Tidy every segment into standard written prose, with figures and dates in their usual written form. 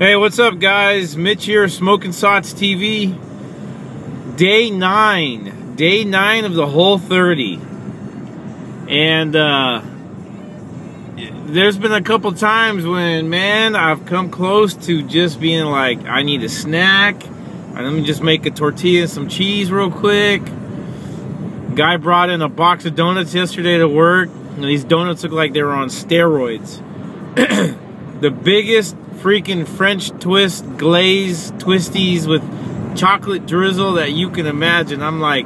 Hey, what's up, guys? Mitch here, Smoking Sots TV. Day 9. Day 9 of the whole 30. And there's been a couple times when, man, I've come close to just being like, I need a snack. Let me just make a tortilla and some cheese real quick. Guy brought in a box of donuts yesterday to work. And these donuts look like they were on steroids. The biggest freaking French twist glaze twisties with chocolate drizzle that you can imagine. I'm like,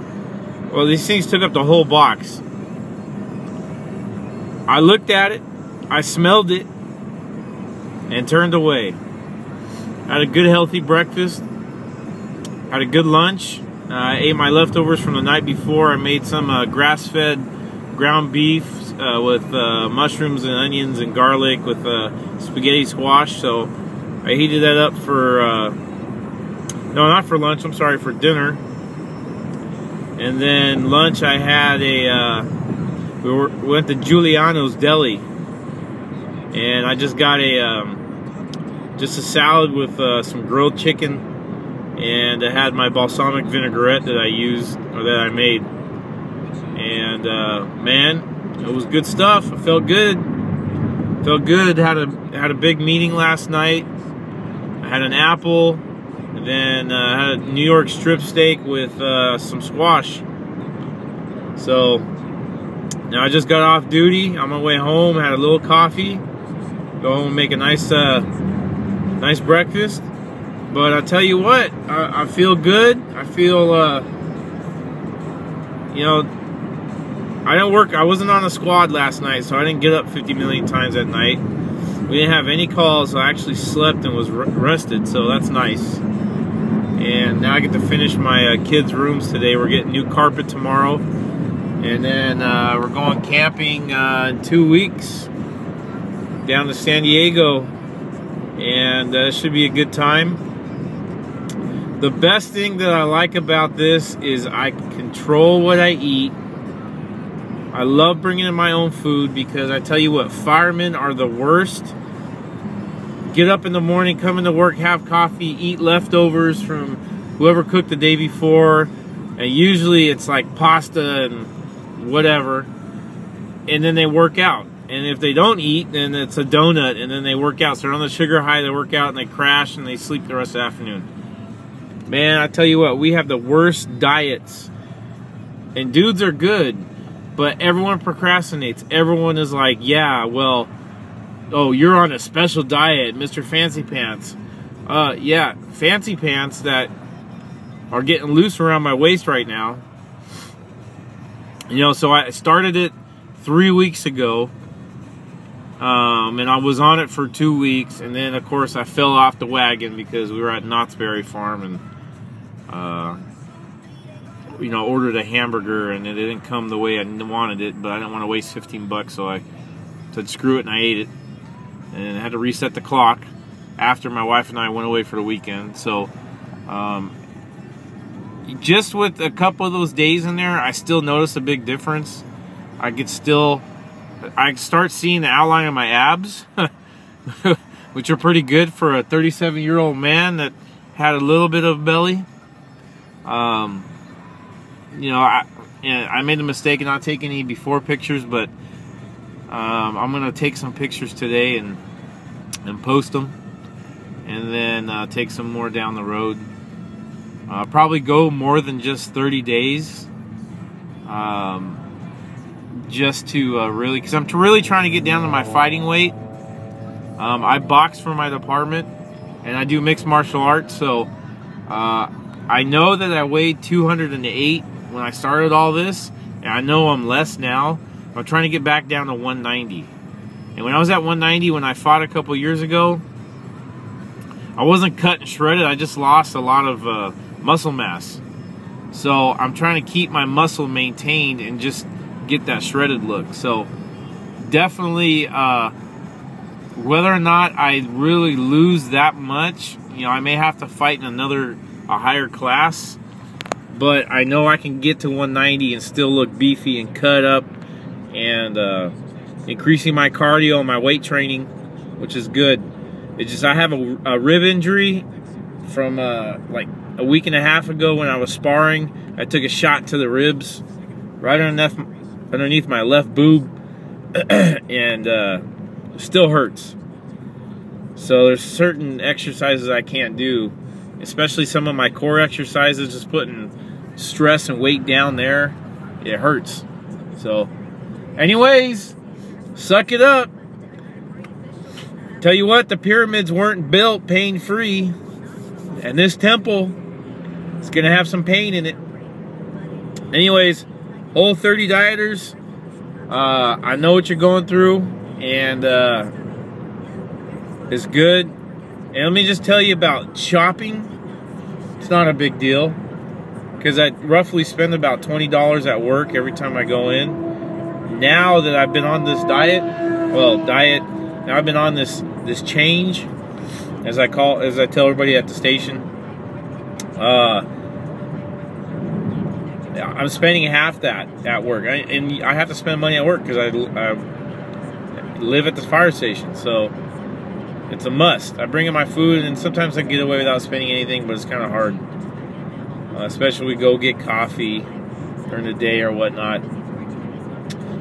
well, these things took up the whole box. I looked at it, I smelled it, and turned away. Had a good healthy breakfast, had a good lunch. I ate my leftovers from the night before. I made some grass-fed ground beef with mushrooms and onions and garlic with spaghetti squash. So I heated that up for, no, not for lunch, I'm sorry, for dinner. And then lunch I had we went to Giuliano's Deli. And I just got just a salad with some grilled chicken. And I had my balsamic vinaigrette that I used, or that I made. And man, it was good stuff. I felt good. Felt good. Had a big meeting last night. I had an apple, and then had a New York strip steak with some squash. So now I just got off duty. On my way home, had a little coffee. Go home and make a nice breakfast. But I tell you what, I feel good. I feel, you know, I wasn't on a squad last night, so I didn't get up 50 million times at night. We didn't have any calls, so I actually slept and was rested, so that's nice. And now I get to finish my kids' rooms today. We're getting new carpet tomorrow. And then we're going camping in 2 weeks down to San Diego. And it should be a good time. The best thing that I like about this is I can control what I eat. I love bringing in my own food because I tell you what, firemen are the worst. Get up in the morning, come into work, have coffee, eat leftovers from whoever cooked the day before. And usually it's like pasta and whatever. And then they work out. And if they don't eat, then it's a donut. And then they work out. So they're on the sugar high, they work out and they crash and they sleep the rest of the afternoon. Man, I tell you what, we have the worst diets. And dudes are good, but everyone procrastinates. Everyone is like, yeah, well, oh, you're on a special diet, Mr. Fancy Pants. Yeah, fancy pants that are getting loose around my waist right now. You know, so I started it 3 weeks ago. And I was on it for 2 weeks. And then, of course, I fell off the wagon because we were at Knott's Berry Farm and you know, ordered a hamburger and it didn't come the way I wanted it, but I didn't want to waste 15 bucks, so I said screw it and I ate it. And I had to reset the clock after my wife and I went away for the weekend. So just with a couple of those days in there, I still notice a big difference. I start seeing the outline of my abs, which are pretty good for a 37-year-old man that had a little bit of belly. You know, I made a mistake in not taking any before pictures, but I'm gonna take some pictures today and post them, and then take some more down the road. Probably go more than just 30 days, just to really, because I'm really trying to get down to my fighting weight. I box for my department, and I do mixed martial arts, so I know that I weighed 208 when I started all this, and I know I'm less now. I'm trying to get back down to 190. And when I was at 190, when I fought a couple years ago, I wasn't cut and shredded. I just lost a lot of muscle mass. So I'm trying to keep my muscle maintained and just get that shredded look. So definitely, whether or not I really lose that much, you know, I may have to fight in a higher class, but I know I can get to 190 and still look beefy and cut up, and increasing my cardio and my weight training, which is good. It's just I have a rib injury from like a week and a half ago when I was sparring. I took a shot to the ribs right underneath my left boob, and still hurts. So there's certain exercises I can't do, especially some of my core exercises, just putting stress and weight down there. It hurts. So anyways, suck it up. Tell you what, the pyramids weren't built pain-free, and this temple is gonna have some pain in it. Anyways, Whole30 dieters, I know what you're going through, and it's good. And let me just tell you about shopping. It's not a big deal, because I roughly spend about $20 at work every time I go in. Now that I've been on this diet, now I've been on this change, as I tell everybody at the station. I'm spending half that at work, and I have to spend money at work because I live at the fire station, so it's a must. I bring in my food, and sometimes I get away without spending anything, but it's kind of hard, especially when we go get coffee during the day or whatnot.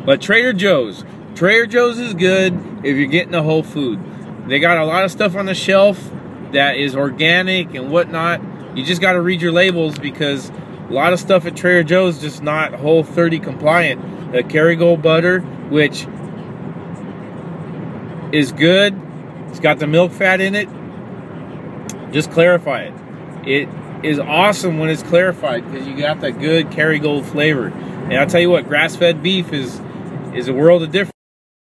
But Trader Joe's is good if you're getting the whole food. They got a lot of stuff on the shelf that is organic and whatnot. You just got to read your labels, because a lot of stuff at Trader Joe's is just not Whole30 compliant. The Kerrygold butter, which is good, it's got the milk fat in it. Just clarify it. It is awesome when it's clarified, because you got that good Kerrygold flavor. And I'll tell you what, grass-fed beef is a world of difference.